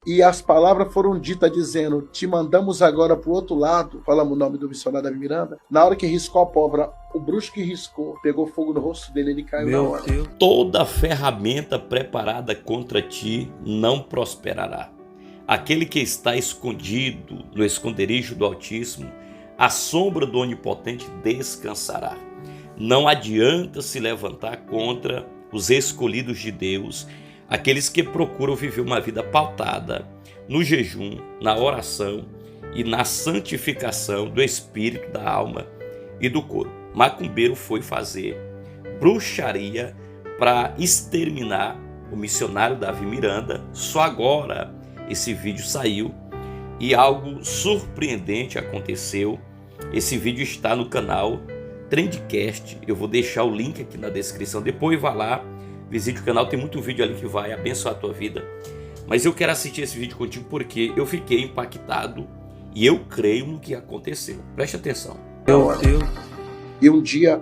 E as palavras foram ditas dizendo: te mandamos agora para o outro lado. Falamos o nome do missionário Davi Miranda. Na hora que riscou a pólvora, o bruxo que riscou pegou fogo no rosto dele, ele caiu na hora. Deus. Toda ferramenta preparada contra ti não prosperará. Aquele que está escondido no esconderijo do Altíssimo, à sombra do Onipotente descansará. Não adianta se levantar contra os escolhidos de Deus, aqueles que procuram viver uma vida pautada no jejum, na oração e na santificação do espírito, da alma e do corpo. Macumbeiro foi fazer bruxaria para exterminar o missionário Davi Miranda. Só agora esse vídeo saiu e algo surpreendente aconteceu. Esse vídeo está no canal Trendcast. Eu vou deixar o link aqui na descrição. Depois vá lá, visite o canal, tem muito vídeo ali que vai abençoar a tua vida. Mas eu quero assistir esse vídeo contigo porque eu fiquei impactado e eu creio no que aconteceu. Preste atenção. Meu Deus. E um dia,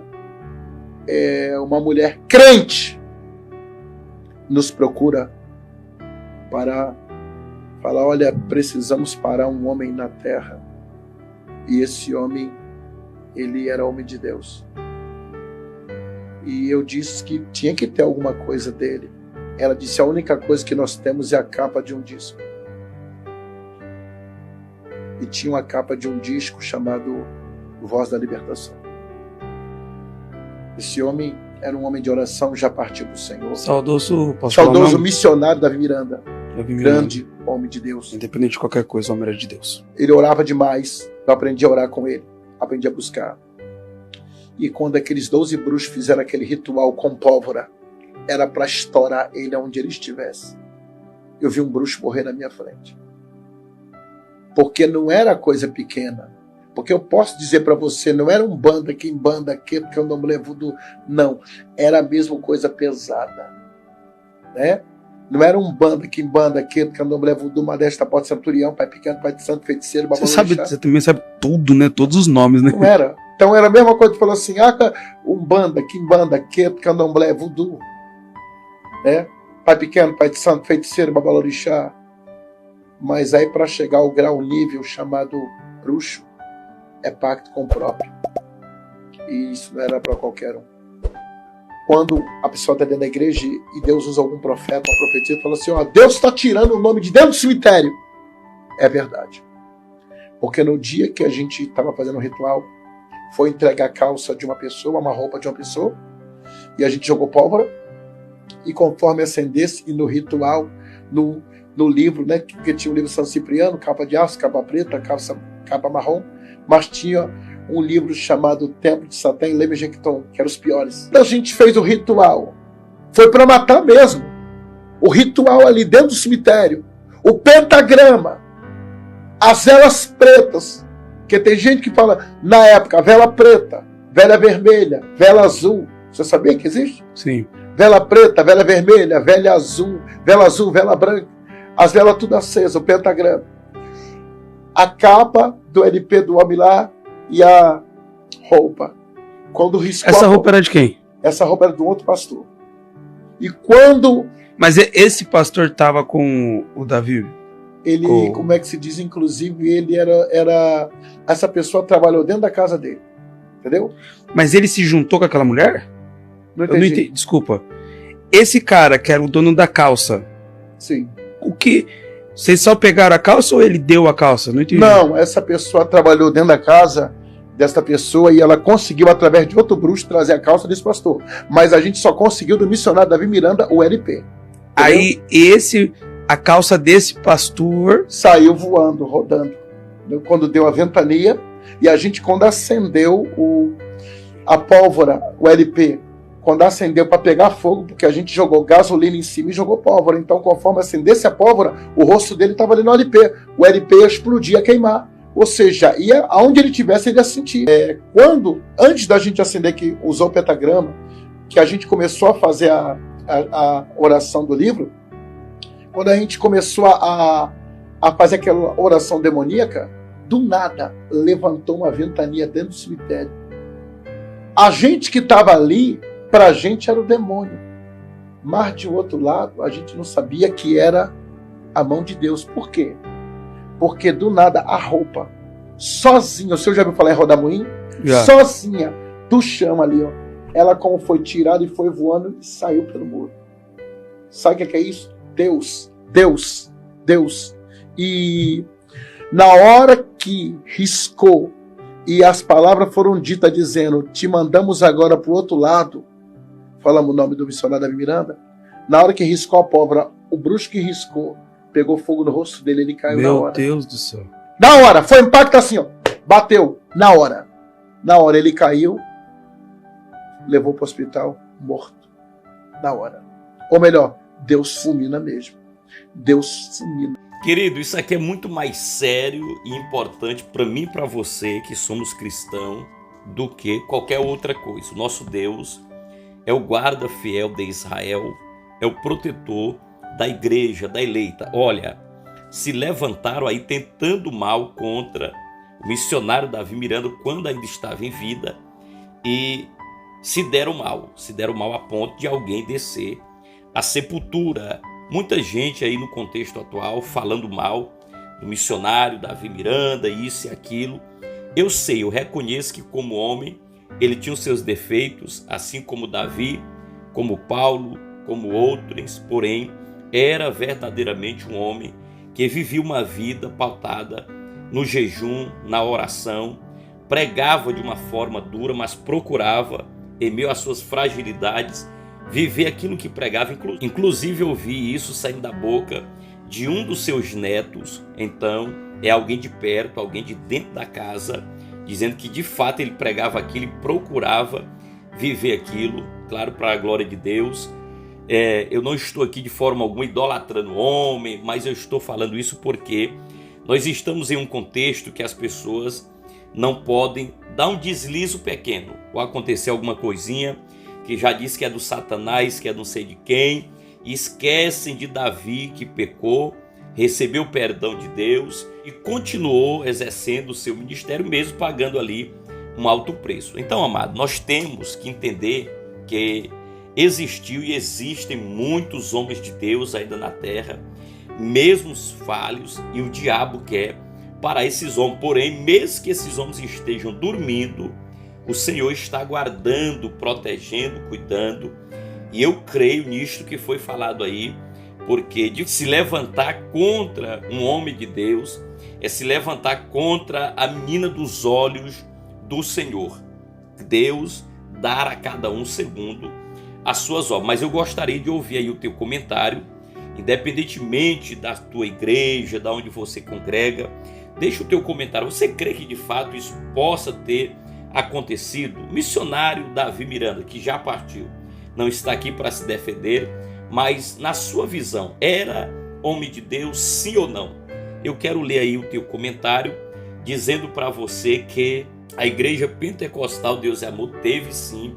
uma mulher crente nos procura para falar: olha, precisamos parar um homem na terra. E esse homem, ele era homem de Deus. E eu disse que tinha que ter alguma coisa dele. Ela disse: a única coisa que nós temos é a capa de um disco. E tinha uma capa de um disco chamado Voz da Libertação. Esse homem era um homem de oração, já partiu do Senhor. Saudoso missionário Davi Miranda. Grande homem de Deus. Independente de qualquer coisa, o homem era de Deus. Ele orava demais. Eu aprendi a orar com ele. Aprendi a buscar. E quando aqueles 12 bruxos fizeram aquele ritual com pólvora, era para estourar ele aonde ele estivesse. Eu vi um bruxo morrer na minha frente. Porque não era coisa pequena. Porque eu posso dizer para você, não era um banda que embanda aqui, porque eu não me levo do... Não, era a mesma coisa pesada. Né? Não era um banda que embanda aqui, porque eu não me levo do Modesto, Porta Centurião, Pai Pequeno, Pai de Santo, Feiticeiro, Babalorixá. Você também sabe tudo, né? Todos os nomes, né? Não era. Então era a mesma coisa que falou assim: um banda que embanda aqui, porque eu não me levo do... Né? Pai Pequeno, Pai de Santo, Feiticeiro, Babalorixá. Mas aí para chegar ao grau nível chamado bruxo, é pacto com o próprio. E isso não era para qualquer um. Quando a pessoa está dentro da igreja e Deus usa algum profeta, uma profetia, e fala assim: ó, Deus está tirando o nome de dentro do cemitério. É verdade. Porque no dia que a gente estava fazendo o ritual, foi entregar a calça de uma pessoa, uma roupa de uma pessoa, e a gente jogou pólvora, e conforme acendesse, e no ritual, no livro, né, que tinha o livro São Cipriano, capa de aço, capa preta, capa marrom, mas tinha um livro chamado Templo de Satã e Lemegecton, que eram os piores. Então a gente fez o ritual. Foi para matar mesmo. O ritual ali dentro do cemitério. O pentagrama. As velas pretas. Porque tem gente que fala, na época, vela preta, vela vermelha, vela azul. Você sabia que existe? Sim. Vela preta, vela vermelha, vela azul, vela branca. As velas tudo acesas, o pentagrama. A capa do LP do homem lá e a roupa. Quando riscou essa roupa era de quem? Essa roupa era de um outro pastor. E quando... Mas esse pastor estava com o Davi? Ele, como é que se diz, inclusive, ele era... Essa pessoa trabalhou dentro da casa dele. Entendeu? Mas ele se juntou com aquela mulher? Não entendi. Eu não entendi. Desculpa. Esse cara que era o dono da calça. Sim. O que... Vocês só pegaram a calça ou ele deu a calça? Não entendi. Não, essa pessoa trabalhou dentro da casa desta pessoa e ela conseguiu, através de outro bruxo, trazer a calça desse pastor. Mas a gente só conseguiu do missionário Davi Miranda o LP. Entendeu? Aí a calça desse pastor... Saiu voando, rodando. Quando deu a ventania, e a gente, quando acendeu a pólvora, o LP, quando acendeu para pegar fogo, porque a gente jogou gasolina em cima e jogou pólvora. Então, conforme acendesse a pólvora, o rosto dele estava ali no LP. O LP ia explodir, ia queimar. Ou seja, aonde ele tivesse, ele ia sentir. Antes da gente acender, que usou o pentagrama, que a gente começou a fazer a oração do livro, quando a gente começou a fazer aquela oração demoníaca, do nada levantou uma ventania dentro do cemitério. A gente que estava ali, para a gente era o demônio. Mas de outro lado, a gente não sabia que era a mão de Deus. Por quê? Porque do nada a roupa, sozinha, o senhor já viu falar em rodamuinho? Já. Sozinha, do chão ali, ó. Ela como foi tirada e foi voando e saiu pelo muro. Sabe o que é isso? Deus, Deus, Deus. E na hora que riscou e as palavras foram ditas dizendo, te mandamos agora para o outro lado, falamos o nome do missionário Davi Miranda, na hora que riscou a pólvora, o bruxo que riscou, pegou fogo no rosto dele, ele caiu na hora. Meu Deus do céu. Na hora, foi impacto assim, ó, bateu, na hora. Na hora ele caiu, levou para o hospital, morto. Na hora. Ou melhor, Deus fulmina mesmo. Deus fulmina. Querido, isso aqui é muito mais sério e importante para mim e para você que somos cristãos do que qualquer outra coisa. O nosso Deus é o guarda fiel de Israel, é o protetor da igreja, da eleita. Olha, se levantaram aí tentando mal contra o missionário Davi Miranda quando ainda estava em vida e se deram mal a ponto de alguém descer à sepultura. Muita gente aí no contexto atual falando mal do missionário Davi Miranda, isso e aquilo. Eu sei, eu reconheço que como homem ele tinha os seus defeitos, assim como Davi, como Paulo, como outros, porém era verdadeiramente um homem que vivia uma vida pautada no jejum, na oração, pregava de uma forma dura, mas procurava, em meio às suas fragilidades, viver aquilo que pregava. Inclusive eu vi isso saindo da boca de um dos seus netos. Então é alguém de perto, alguém de dentro da casa, dizendo que de fato ele pregava aquilo e procurava viver aquilo, claro, para a glória de Deus. Eu não estou aqui de forma alguma idolatrando o homem, mas eu estou falando isso porque nós estamos em um contexto que as pessoas não podem dar um deslizo pequeno ou acontecer alguma coisinha que já disse que é do Satanás, que é não sei de quem, e esquecem de Davi que pecou, recebeu o perdão de Deus e continuou exercendo o seu ministério, mesmo pagando ali um alto preço. Então, amado, nós temos que entender que existiu e existem muitos homens de Deus ainda na terra, mesmo falhos, e o diabo quer parar esses homens. Porém, mesmo que esses homens estejam dormindo, o Senhor está guardando, protegendo, cuidando. E eu creio nisto que foi falado aí, porque de se levantar contra um homem de Deus é se levantar contra a menina dos olhos do Senhor. Deus dar a cada um segundo as suas obras. Mas eu gostaria de ouvir aí o teu comentário, independentemente da tua igreja, da onde você congrega. Deixa o teu comentário. Você crê que de fato isso possa ter acontecido? O missionário Davi Miranda, que já partiu, não está aqui para se defender, mas na sua visão, era homem de Deus, sim ou não? Eu quero ler aí o teu comentário, dizendo para você que a igreja pentecostal Deus e Amor teve sim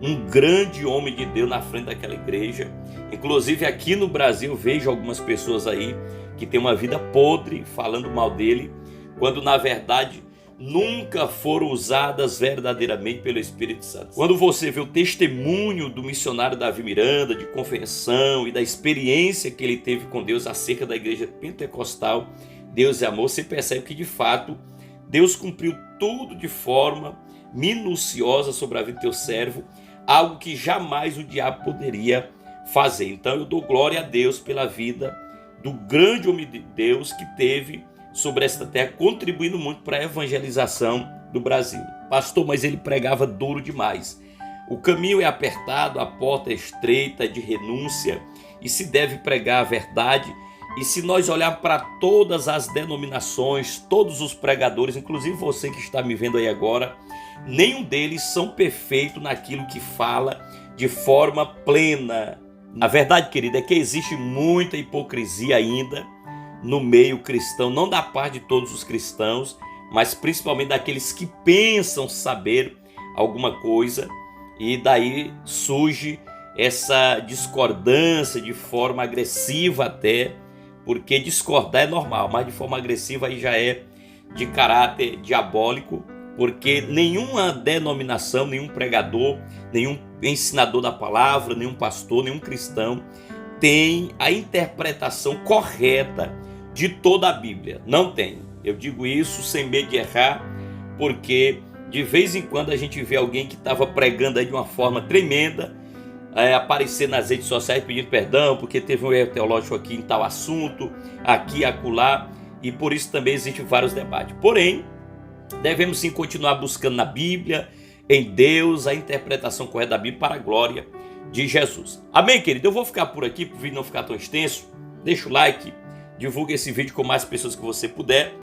um grande homem de Deus na frente daquela igreja. Inclusive aqui no Brasil vejo algumas pessoas aí que têm uma vida podre falando mal dele, quando na verdade nunca foram usadas verdadeiramente pelo Espírito Santo. Quando você vê o testemunho do missionário Davi Miranda, de conversão e da experiência que ele teve com Deus acerca da igreja pentecostal Deus e Amor, você percebe que de fato Deus cumpriu tudo de forma minuciosa sobre a vida do teu servo, algo que jamais o diabo poderia fazer. Então eu dou glória a Deus pela vida do grande homem de Deus que teve sobre esta terra, contribuindo muito para a evangelização do Brasil. Pastor, mas ele pregava duro demais. O caminho é apertado, a porta é estreita, de renúncia, e se deve pregar a verdade. E se nós olharmos para todas as denominações, todos os pregadores, inclusive você que está me vendo aí agora, nenhum deles são perfeitos naquilo que fala de forma plena. A verdade, querida, é que existe muita hipocrisia ainda no meio cristão, não da parte de todos os cristãos, mas principalmente daqueles que pensam saber alguma coisa, e daí surge essa discordância de forma agressiva até, porque discordar é normal, mas de forma agressiva aí já é de caráter diabólico, porque nenhuma denominação, nenhum pregador, nenhum ensinador da palavra, nenhum pastor, nenhum cristão tem a interpretação correta de toda a Bíblia. Não tem. Eu digo isso sem medo de errar, porque de vez em quando a gente vê alguém que estava pregando aí de uma forma tremenda, aparecer nas redes sociais pedindo perdão, porque teve um erro teológico aqui em tal assunto, aqui e acolá, e por isso também existem vários debates. Porém, devemos sim continuar buscando na Bíblia, em Deus, a interpretação correta da Bíblia para a glória de Jesus. Amém, querido? Eu vou ficar por aqui, para o vídeo não ficar tão extenso. Deixa o like, divulgue esse vídeo com mais pessoas que você puder.